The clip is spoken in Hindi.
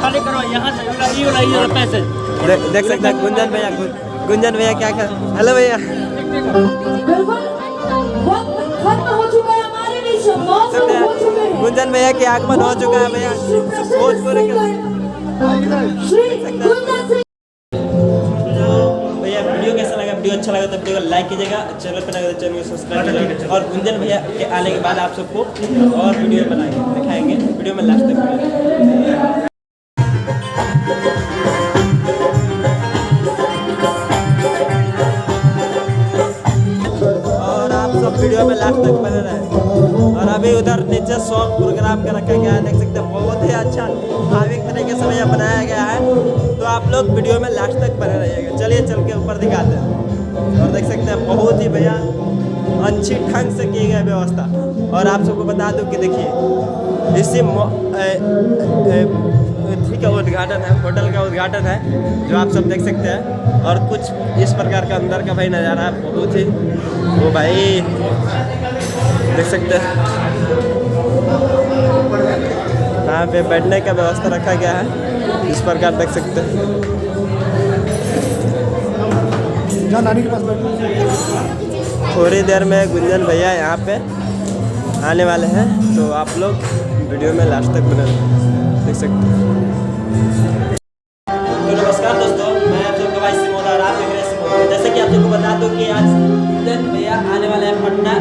खाली करो यहाँ से ये वाला पैसे देख सकते हैं गुंजन भैया क्या कर। हेलो भैया, गुंजन भैया के आगमन हो चुका है भैया भोजपुरी का। भैया वीडियो कैसा लगा? वीडियो अच्छा लगा तो वीडियो को लाइक कीजिएगा, चैनल पर लगा तो चैनल को सब्सक्राइब कीजिएगा। और गुंजन भैया के आने के बाद आप सबको और वीडियो बनाएंगे, दिखाएंगे। वीडियो में लास्ट तक वीडियो में लास्ट तक बने रहे। और अभी उधर नीचे सॉन्ग प्रोग्राम का रखा गया है, देख सकते हैं बहुत ही अच्छा भाविक तरीके से भैया बनाया गया है। तो आप लोग वीडियो में लास्ट तक बने रहिएगा। चलिए चल के ऊपर दिखाते हैं। और देख सकते हैं बहुत ही भैया अच्छी ढंग से की गई व्यवस्था। और आप सबको बता दूं कि देखिए इसी का उद्घाटन है, होटल का उद्घाटन है जो आप सब देख सकते हैं। और कुछ इस प्रकार का अंदर का भाई नज़ारा है, बहुत ही वो भाई देख सकते हैं। यहाँ पे बैठने का व्यवस्था रखा गया है, इस प्रकार देख सकते हैं। थोड़ी देर में गुंजन भैया यहाँ पे आने वाले हैं, तो आप लोग वीडियो में लास्ट तक बने देख सकते हैं। तो नमस्कार दोस्तों, मैं आप सबका भाई सिमोन और आप देख रहे हैं सिमोन। जैसे कि आप सबको बता दूं कि आज गुंजन भैया आने वाले हैं पटना।